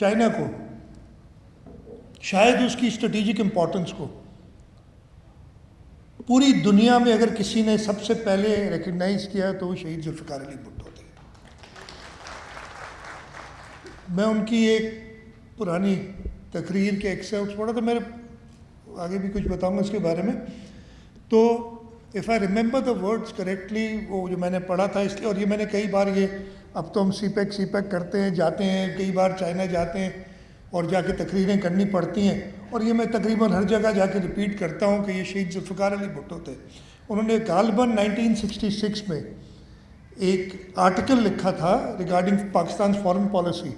China کو، شاید اس کی اسٹریٹجک امپورٹنس کو پوری دنیا میں اگر کسی نے سب سے پہلے ریکگنائز کیا تو وہ شہید ذوالفقار علی بھٹو تھے۔ میں ان کی ایک پرانی تقریر کے ایکسرپٹس پڑھا تو میرے آگے بھی کچھ بتاؤں گا اس کے بارے میں۔ تو if I remember the words correctly، وہ جو میں نے پڑھا تھا اس لیے، اور یہ میں نے کئی بار، یہ اب تو ہم سی پیک کرتے ہیں، جاتے ہیں، کئی بار چائنا جاتے ہیں اور جا کے تقریریں کرنی پڑتی ہیں، اور یہ میں تقریباً ہر جگہ جا کے ریپیٹ کرتا ہوں کہ یہ شہید ذوالفقار علی بھٹو تھے۔ انہوں نے غالباً 1966 میں ایک آرٹیکل لکھا تھا ریگارڈنگ پاکستان فارن پالیسی،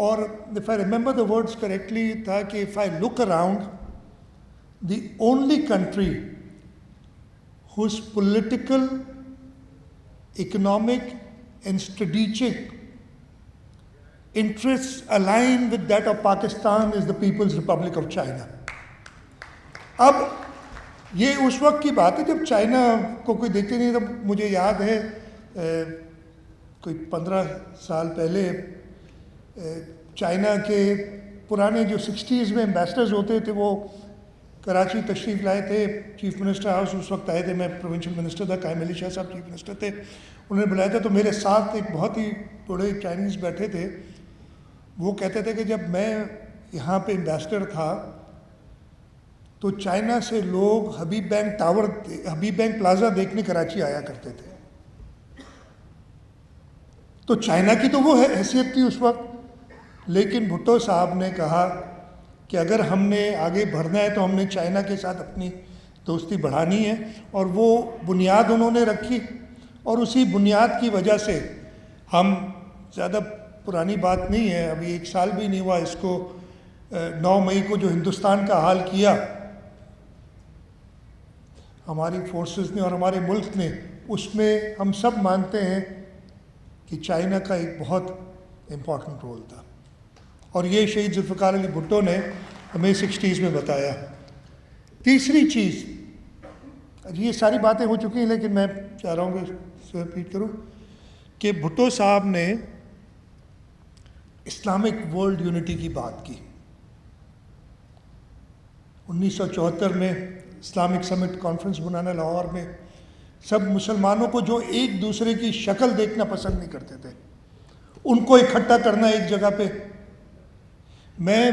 اور if I remember the words correctly تھا کہ if I look around, the only country whose political, economic and strategic interests align with that of Pakistan is the People's Republic of China۔ اب یہ اس وقت کی بات ہے جب چائنا کو کوئی دیکھتے نہیں تھا۔ مجھے یاد ہے کوئی 15 سال پہلے چائنا کے پرانے جو 60s میں ایمبیسڈرز ہوتے تھے وہ کراچی تشریف لائے تھے، چیف منسٹر ہاؤس اس وقت آئے تھے، میں پروونشل منسٹر تھا، قائم علی شاہ صاحب چیف منسٹر تھے، انہوں نے بلایا تھا۔ تو میرے ساتھ ایک بہت ہی بڑے چائنیز بیٹھے تھے، وہ کہتے تھے کہ جب میں یہاں پہ ایمبیسڈر تھا تو چائنا سے لوگ حبیب بینک پلازا دیکھنے کراچی آیا کرتے تھے۔ تو چائنا کی تو وہ حیثیت تھی اس وقت، لیکن بھٹو صاحب نے کہا کہ اگر ہم نے آگے بڑھنا ہے تو ہم نے چائنا کے ساتھ اپنی دوستی بڑھانی ہے، اور وہ بنیاد انہوں نے رکھی، اور اسی بنیاد کی وجہ سے ہم، زیادہ پرانی بات نہیں ہے، ابھی 1 سال بھی نہیں ہوا اس کو، 9 مئی کو جو ہندوستان کا حال کیا ہماری فورسز نے اور ہمارے ملک نے، اس میں ہم سب مانتے ہیں کہ چائنا کا ایک بہت امپورٹنٹ رول تھا، اور یہ شہید ذوالفقار علی بھٹو نے ہمیں 60s میں بتایا۔ تیسری چیز، یہ ساری باتیں ہو چکی ہیں لیکن میں چاہ رہا ہوں کہ اس کو ریپیٹ کروں، کہ بھٹو صاحب نے اسلامک ورلڈ یونٹی کی بات کی۔ 1974 میں اسلامک سمٹ کانفرنس بنانا لاہور میں، سب مسلمانوں کو جو ایک دوسرے کی شکل دیکھنا پسند نہیں کرتے تھے، ان کو اکٹھا کرنا ایک جگہ پہ۔ میں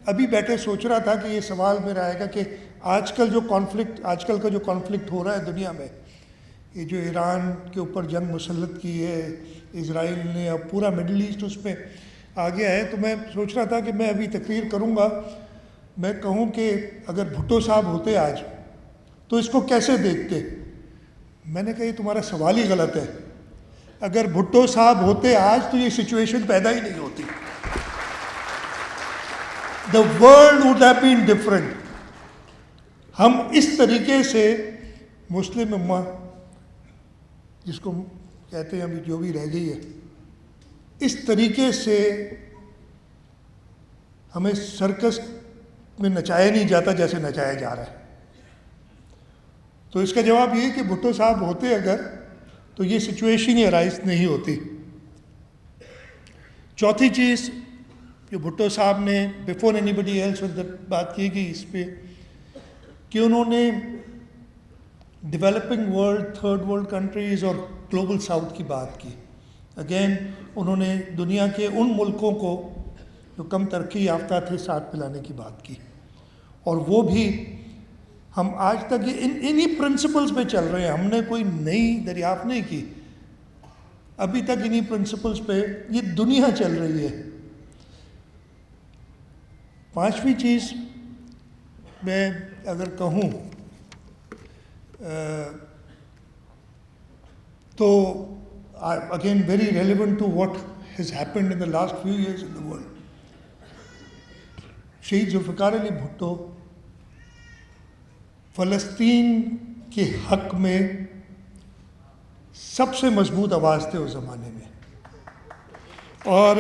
ابھی بیٹھے سوچ رہا تھا کہ یہ سوال میرا آئے گا کہ آج کل کا جو کانفلکٹ ہو رہا ہے دنیا میں، یہ جو ایران کے اوپر جنگ مسلط کی ہے اسرائیل نے، اب پورا مڈل ایسٹ اس میں آ گیا ہے، تو میں سوچ رہا تھا کہ میں ابھی تقریر کروں گا، میں کہوں کہ اگر بھٹو صاحب ہوتے آج تو اس کو کیسے دیکھتے۔ میں نے کہا یہ تمہارا سوال ہی غلط ہے، اگر بھٹو صاحب ہوتے آج تو یہ سچویشن پیدا ہی نہیں ہوتی۔ The world would have been different۔ ہم اس طریقے سے مسلم امہ، جس کو کہتے ہیں ابھی جو بھی رہ گئی ہے، اس طریقے سے ہمیں سرکس میں نچایا نہیں جاتا جیسے نچایا جا رہا ہے۔ تو اس کا جواب یہ ہے کہ بھٹو صاحب ہوتے اگر تو یہ سچویشن ہی ارائز نہیں ہوتی۔ چوتھی چیز جو بھٹو صاحب نے بیفور اینی بڈی ایلس بات کی گئی اس پہ، کہ انہوں نے developing world, third world countries اور گلوبل ساؤتھ کی بات کی۔ اگین انہوں نے دنیا کے ان ملکوں کو جو کم ترقی یافتہ تھے ساتھ ملانے کی بات کی، اور وہ بھی ہم آج تک انہی پرنسپلز پہ چل رہے ہیں، ہم نے کوئی نئی دریافت نہیں کی، ابھی تک انہی پرنسپلز پہ یہ دنیا چل رہی ہے۔ پانچویں چیز میں اگر کہوں تو again very relevant to what has happened in the last few years in the world, شہید ذوالفقار علی بھٹو فلسطین کے حق میں سب سے مضبوط آواز تھے اس زمانے میں، اور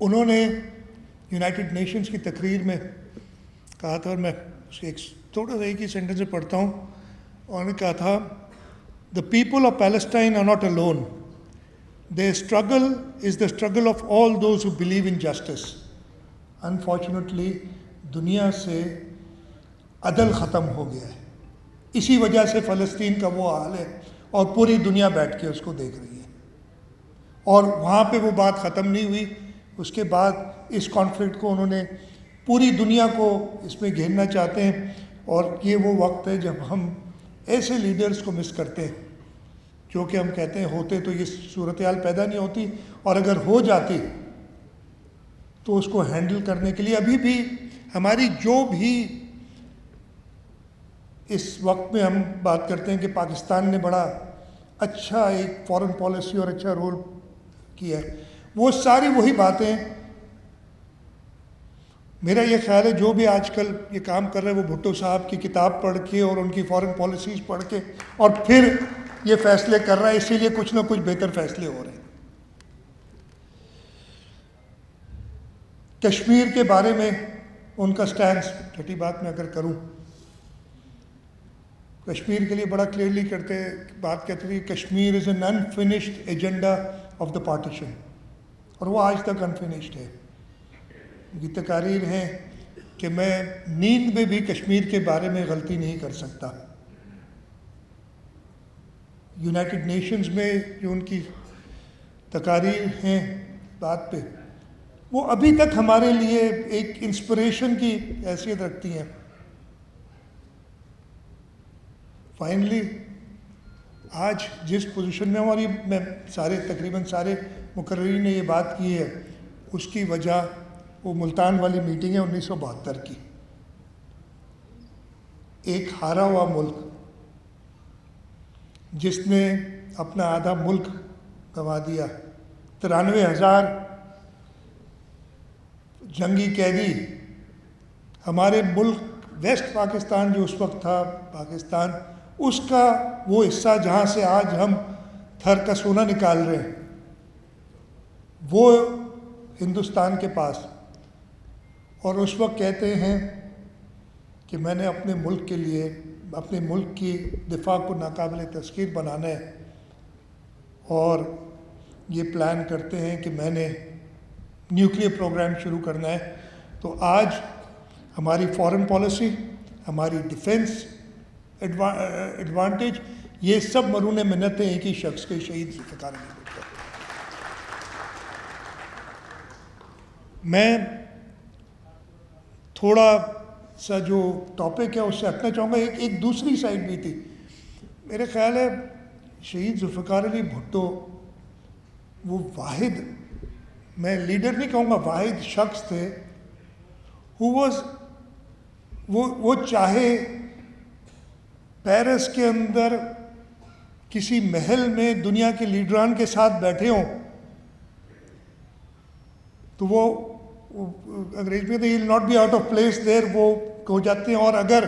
انہوں نے یونائٹڈ نیشنز کی تقریر میں کہا تھا، اور میں اس کے ایک تھوڑا سا ایک ہی سینٹنس سے پڑھتا ہوں، انہوں نے کہا تھا، "The people of Palestine are not alone. their struggle is the struggle of all those who believe in justice. Unfortunately, دنیا سے عدل ختم ہو گیا ہے. اسی وجہ سے فلسطین کا وہ حال ہے اور پوری دنیا بیٹھ کے اس کو دیکھ رہی ہے. اور وہاں پہ وہ بات ختم نہیں ہوئی. اس کے بعد اس کانفلکٹ کو انہوں نے پوری دنیا کو اس میں گھیرنا چاہتے ہیں. اور یہ وہ وقت ہے جب ہم ایسے لیڈرز کو مس کرتے ہیں جو کہ ہم کہتے ہیں ہوتے تو یہ صورتحال پیدا نہیں ہوتی, اور اگر ہو جاتی تو اس کو ہینڈل کرنے کے لیے ابھی بھی ہماری جو بھی اس وقت میں ہم بات کرتے ہیں کہ پاکستان نے بڑا اچھا ایک فارن پالیسی اور اچھا رول کیا ہے, وہ ساری وہی باتیں. میرا یہ خیال ہے جو بھی آج کل یہ کام کر رہے ہیں وہ بھٹو صاحب کی کتاب پڑھ کے اور ان کی فارن پالیسیز پڑھ کے اور پھر یہ فیصلے کر رہا ہے, اسی لیے کچھ نہ کچھ بہتر فیصلے ہو رہے ہیں. کشمیر کے بارے میں ان کا سٹینس, چھٹی بات میں اگر کروں, کشمیر کے لیے بڑا کلیئرلی بات کہتے ہیں Kashmir is an unfinished agenda of the partition, اور وہ آج تک انفنشڈ ہے. یہ تقاریر ہیں کہ میں نیند میں بھی کشمیر کے بارے میں غلطی نہیں کر سکتا. یونائٹڈ نیشنز میں جو ان کی تقاریر ہیں بات پہ, وہ ابھی تک ہمارے لیے ایک انسپریشن کی حیثیت رکھتی ہیں. فائنلی آج جس پوزیشن میں ہوں, اور یہ میں تقریباً سارے مقررین نے یہ بات کی ہے, اس کی وجہ وہ ملتان والی میٹنگ ہے 1972 کی. ایک ہارا ہوا ملک جس نے اپنا آدھا ملک گنوا دیا, 93,000 جنگی قیدی, ہمارے ملک ویسٹ پاکستان جو اس وقت تھا پاکستان, اس کا وہ حصہ جہاں سے آج ہم تھر کا سونا نکال رہے ہیں, وہ ہندوستان کے پاس. اور اس وقت کہتے ہیں کہ میں نے اپنے ملک کے لیے, اپنے ملک کی دفاع کو ناقابل تذکیر بنانا ہے, اور یہ پلان کرتے ہیں کہ میں نے نیوکلیئر پروگرام شروع کرنا ہے. تو آج ہماری فارن پالیسی, ہماری ڈیفنس ایڈوانٹیج, یہ سب مرہون منت ہیں ایک ہی شخص کے, شہید ذوالفقار علی بھٹو. میں تھوڑا سا جو ٹاپک ہے اس سے ہٹنا چاہوں گا. ایک دوسری سائڈ بھی تھی. میرے خیال ہے شہید ذوالفقار علی بھٹو وہ واحد, میں لیڈر نہیں کہوں گا, واحد شخص تھے وہ چاہے پیرس کے اندر کسی محل میں دنیا کے لیڈران کے ساتھ بیٹھے ہوں تو وہ انگریز میں will not be out of place there, وہ ہو جاتے ہیں. اور اگر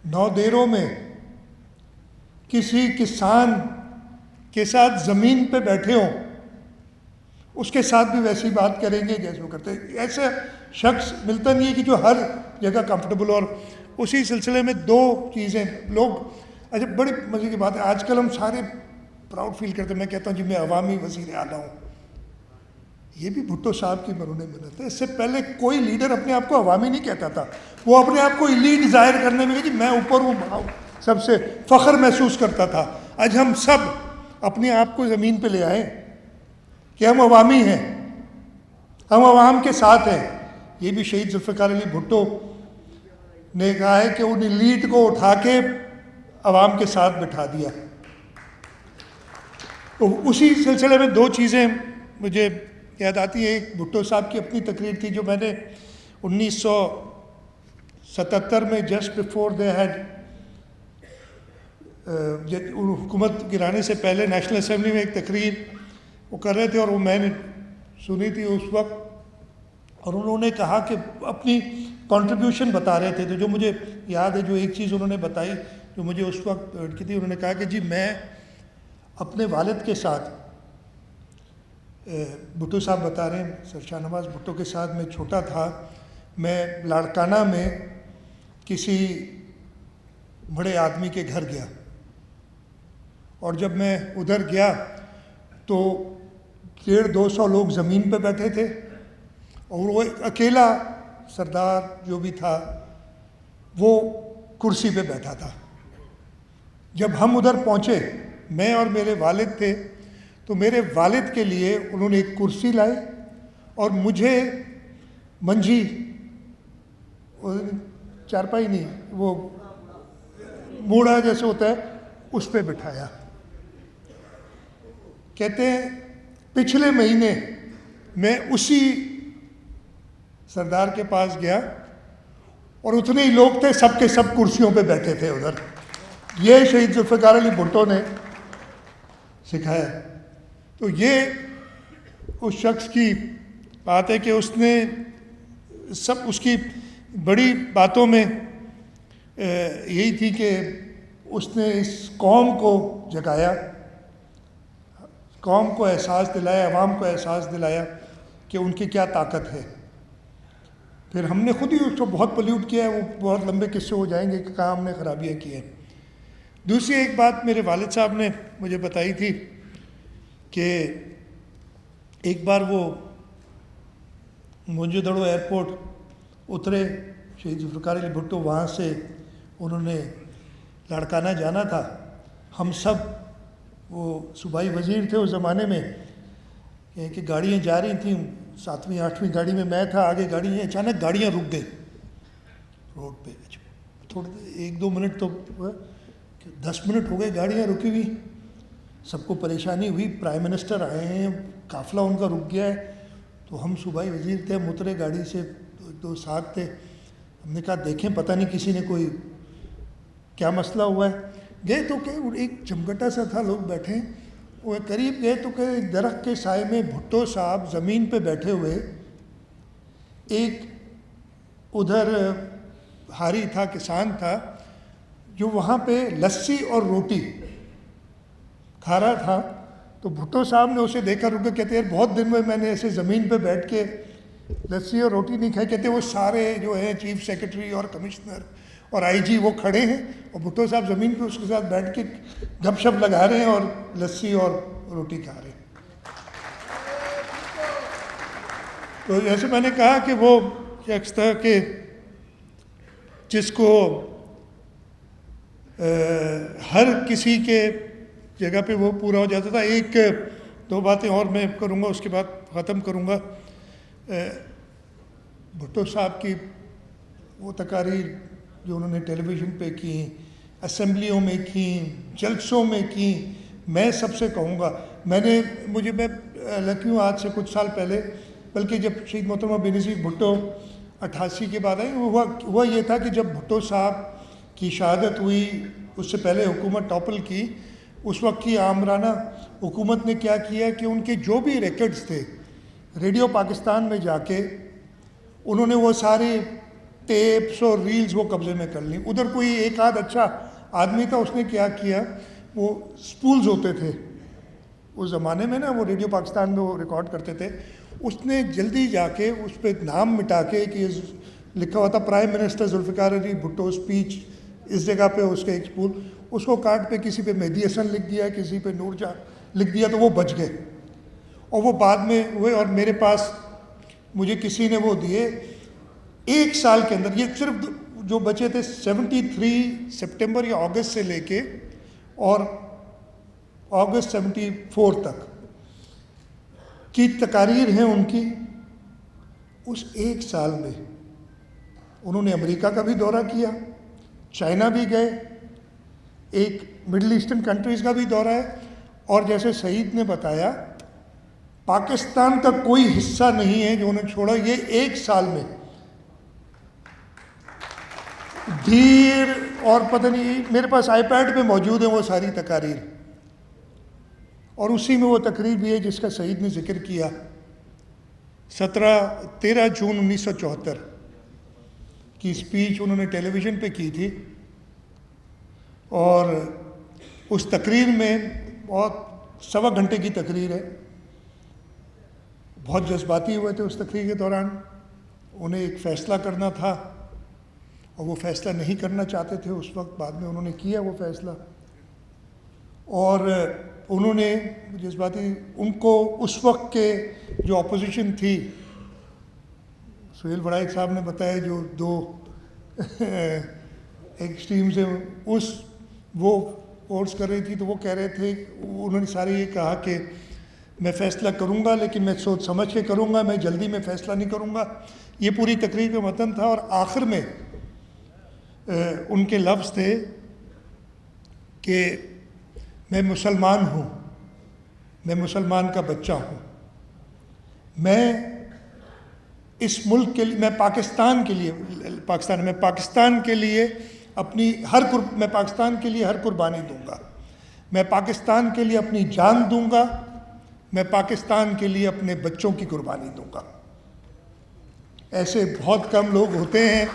نودیروں میں کسی کسان کے ساتھ زمین پہ بیٹھے ہوں اس کے ساتھ بھی ویسی بات کریں گے جیسے وہ کرتے ہیں. ایسا شخص ملتا نہیں ہے کہ جو ہر جگہ کمفرٹیبل. اور اسی سلسلے میں دو چیزیں لوگ, اچھا بڑی مزے کی بات ہے, آج کل ہم سارے پراؤڈ فیل کرتے ہیں. میں کہتا ہوں جی میں عوامی وزیر اعلیٰ ہوں, یہ بھی بھٹو صاحب کی مرہون منت ہے. اس سے پہلے کوئی لیڈر اپنے آپ کو عوامی نہیں کہتا تھا, وہ اپنے آپ کو ایلیٹ ظاہر کرنے میں کہ جی میں اوپر ہوں, سب سے فخر محسوس کرتا تھا. آج ہم سب اپنے آپ کو زمین پہ لے آئے کہ ہم عوامی ہیں, ہم عوام کے ساتھ ہیں. یہ بھی شہید ذوالفقار علی بھٹو نے کہا ہے کہ ان ایلیٹ کو اٹھا کے عوام کے ساتھ بٹھا دیا. تو اسی سلسلے میں دو چیزیں مجھے یاد آتی ہے. ایک بھٹو صاحب کی اپنی تقریر تھی جو میں نے 1977 میں جسٹ بفور دے ہیڈ حکومت گرانے سے پہلے نیشنل اسمبلی میں ایک تقریر وہ کر رہے تھے, اور وہ میں نے سنی تھی اس وقت. اور انہوں نے کہا کہ اپنی کنٹریبیوشن بتا رہے تھے, تو جو مجھے یاد ہے, جو ایک چیز انہوں نے بتائی جو مجھے اس وقت کی تھی, انہوں نے کہا کہ جی میں اپنے والد کے ساتھ, بھٹو صاحب بتا رہے ہیں, سر شاہ نواز بھٹو کے ساتھ میں چھوٹا تھا, میں لاڑکانہ میں کسی بڑے آدمی کے گھر گیا, اور جب میں ادھر گیا تو 150-200 لوگ زمین پہ بیٹھے تھے اور وہ اکیلا سردار جو بھی تھا وہ کرسی پہ بیٹھا تھا. جب ہم ادھر پہنچے، میں اور میرے والد تھے، تو میرے والد کے لیے انہوں نے ایک کرسی لائی اور مجھے منجھی، چارپائی نہیں، وہ موڑا جیسے ہوتا ہے، اس پہ بٹھایا. کہتے ہیں پچھلے مہینے میں اسی سردار کے پاس گیا اور اتنے ہی لوگ تھے، سب کے سب کرسیوں پہ بیٹھے تھے ادھر. یہ شہید ذوالفقار علی بھٹو نے سکھایا. تو یہ اس شخص کی بات ہے کہ اس نے سب، اس کی بڑی باتوں میں یہی تھی کہ اس نے اس قوم کو جگایا، قوم کو احساس دلایا، عوام کو احساس دلایا کہ ان کی کیا طاقت ہے. پھر ہم نے خود ہی اس کو بہت پلیوٹ کیا ہے، وہ بہت لمبے قصے ہو جائیں گے کہ کہاں ہم نے خرابیاں کی ہیں. دوسری ایک بات میرے والد صاحب نے مجھے بتائی تھی کہ ایک بار وہ موئنجو ایئرپورٹ اترے شہید ذوالفقار علی بھٹو، وہاں سے انہوں نے لاڑکانہ جانا تھا. ہم سب، وہ صوبائی وزیر تھے اس زمانے میں، کہ گاڑیاں جا رہی تھیں، 7ویں 8ویں گاڑی میں میں تھا، آگے گاڑی، اچانک گاڑیاں رک گئی روڈ پہ. تھوڑے 1-2 منٹ تو 10 منٹ ہو گئے گاڑیاں رکی ہوئی. سب کو پریشانی ہوئی، پرائم منسٹر آئے ہیں، قافلہ ان کا رک گیا ہے. تو ہم صوبائی وزیر تھے، ہم اترے گاڑی سے، 2 ساتھ تھے. ہم نے کہا دیکھیں پتہ نہیں کسی نے کوئی کیا مسئلہ ہوا ہے. گئے تو کہ ایک چمگٹا سا تھا، لوگ بیٹھے، وہ قریب گئے تو کہ ایک درخت کے سائے میں بھٹو صاحب زمین پہ بیٹھے ہوئے، ایک ادھر ہاری تھا، کسان تھا، جو وہاں پہ لسی اور روٹی کھا رہا تھا. تو بھٹو صاحب نے اسے دیکھا، رکے، کہتے ہیں بہت دن میں نے ایسے زمین پہ بیٹھ کے لسی اور روٹی نہیں کھائی. کہتے وہ سارے جو ہیں چیف سیکرٹری اور کمشنر اور آئی جی وہ کھڑے ہیں اور بھٹو صاحب زمین پہ اس کے ساتھ بیٹھ کے گپ شپ لگا رہے ہیں اور لسی اور روٹی کھا رہے ہیں. تو جیسے میں نے کہا کہ وہ شخص تھا کہ جس کو ہر کسی کے جگہ پہ وہ پورا ہو جاتا تھا. 1-2 باتیں اور میں کروں گا، اس کے بعد ختم کروں گا. بھٹو صاحب کی وہ تقاریر جو انہوں نے ٹیلی ویژن پہ کی، اسمبلیوں میں کی، جلسوں میں کی، میں سب سے کہوں گا، میں لکی ہوں آج سے کچھ سال پہلے، بلکہ جب شہید محترمہ بے نظیر بھٹو 88 کے بعد آئی، ہوا یہ تھا کہ جب بھٹو صاحب کی شہادت ہوئی، اس سے پہلے حکومت ٹاپل کی، اس وقت کی آمرانہ حکومت نے کیا کیا کہ ان کے جو بھی ریکارڈز تھے ریڈیو پاکستان میں جا کے انہوں نے وہ سارے ٹیپس اور ریلز وہ قبضے میں کر لیں. ادھر کوئی ایک آدھ اچھا آدمی تھا، اس نے کیا کیا، وہ سپولز ہوتے تھے اس زمانے میں نا، وہ ریڈیو پاکستان میں وہ ریکارڈ کرتے تھے، اس نے جلدی جا کے اس پہ نام مٹا کے کہ لکھا ہوا تھا prime minister Zulfiqar Ali Bhutto speech, اس جگہ پہ اس کا ایک سپول، اس کو کاٹ پہ کسی پہ مہدی حسن لکھ دیا، کسی پہ نور جہاں لکھ دیا، تو وہ بچ گئے. اور وہ بعد میں ہوئے، اور میرے پاس مجھے کسی نے وہ دیے 1 سال کے اندر. یہ صرف جو بچے تھے 73 سپٹمبر یا اگست سے لے کے اور اگست 74 تک کی تقاریر ہیں ان کی. اس 1 سال میں انہوں نے امریکہ کا بھی دورہ کیا، چائنا بھی گئے، ایک مڈل ایسٹرن کنٹریز کا بھی دورہ ہے، اور جیسے سعید نے بتایا پاکستان کا کوئی حصہ نہیں ہے جو انہوں نے چھوڑا. یہ 1 سال میں دھیر، اور پتہ نہیں، میرے پاس آئی پیڈ پہ موجود ہیں وہ ساری تقاریر، اور اسی میں وہ تقریر بھی ہے جس کا سعید نے ذکر کیا. 13 جون 1974 کی اسپیچ انہوں نے ٹیلی ویژن پہ کی تھی، اور اس تقریر میں بہت 1.25 گھنٹے کی تقریر ہے، بہت جذباتی ہوئے تھے اس تقریر کے دوران. انہیں ایک فیصلہ کرنا تھا اور وہ فیصلہ نہیں کرنا چاہتے تھے اس وقت، بعد میں انہوں نے کیا وہ فیصلہ. اور انہوں نے جذباتی ان کو اس وقت کے جو اپوزیشن تھی، سہیل وڑائک صاحب نے بتایا جو دو ایکسٹریمز ہیں وہ فورس کر رہی تھی، تو وہ کہہ رہے تھے، انہوں نے سارے یہ کہا کہ میں فیصلہ کروں گا لیکن میں سوچ سمجھ کے کروں گا، میں جلدی میں فیصلہ نہیں کروں گا. یہ پوری تقریر کا متن تھا. اور آخر میں ان کے لفظ تھے کہ میں مسلمان ہوں، میں مسلمان کا بچہ ہوں، میں اس ملک کے لیے، میں پاکستان کے لیے میں پاکستان کے لیے ہر قربانی دوں گا، میں پاکستان کے لیے اپنی جان دوں گا، میں پاکستان کے لیے اپنے بچوں کی قربانی دوں گا. ایسے بہت کم لوگ ہوتے ہیں.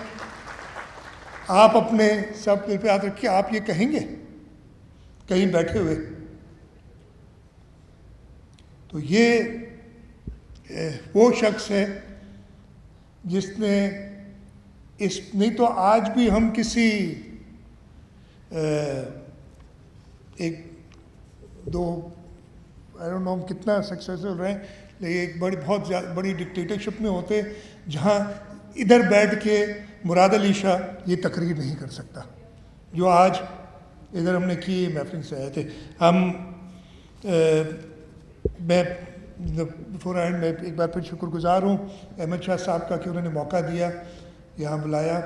آپ اپنے سب دل پہ ہاتھ رکھیے، آپ یہ کہیں گے کہیں بیٹھے ہوئے؟ تو یہ وہ شخص ہے جس نے نہیں تو آج بھی ہم کسی ایک دو آئی ڈونٹ نو ہم کتنا سکسیسفل رہے، لیکن ایک بہت بڑی ڈکٹیٹرشپ میں ہوتے جہاں ادھر بیٹھ کے مراد علی شاہ یہ تقریر نہیں کر سکتا جو آج ادھر ہم نے کی. محفل سے آئے تھے ہم. میں بفور اینڈ میں ایک بار پھر شکر گزار ہوں احمد شاہ صاحب کا کہ انہوں نے موقع دیا، یہاں بلایا.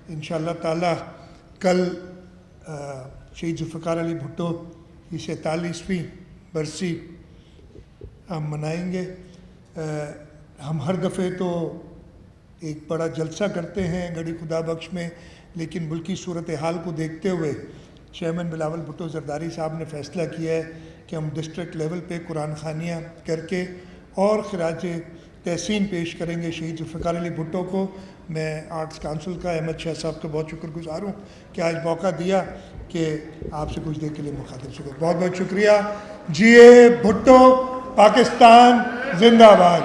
انشاءاللہ تعالی کل شہید ذوالفقار علی بھٹو کی 47ویں برسی ہم منائیں گے. ہم ہر دفعے تو ایک بڑا جلسہ کرتے ہیں گڑھی خدا بخش میں، لیکن ملکی صورتحال کو دیکھتے ہوئے چیئرمین بلاول بھٹو زرداری صاحب نے فیصلہ کیا ہے کہ ہم ڈسٹرکٹ لیول پہ قرآن خوانیاں کر کے اور خراج تحسین پیش کریں گے شہید ذوالفقار علی بھٹو کو. میں آرٹس کونسل کا احمد شاہ صاحب کا بہت شکر گزار ہوں کہ آج موقع دیا کہ آپ سے کچھ دیر کے لیے مخاطب شکر. بہت بہت شکریہ. جی اے بھٹو، پاکستان زندہ باد.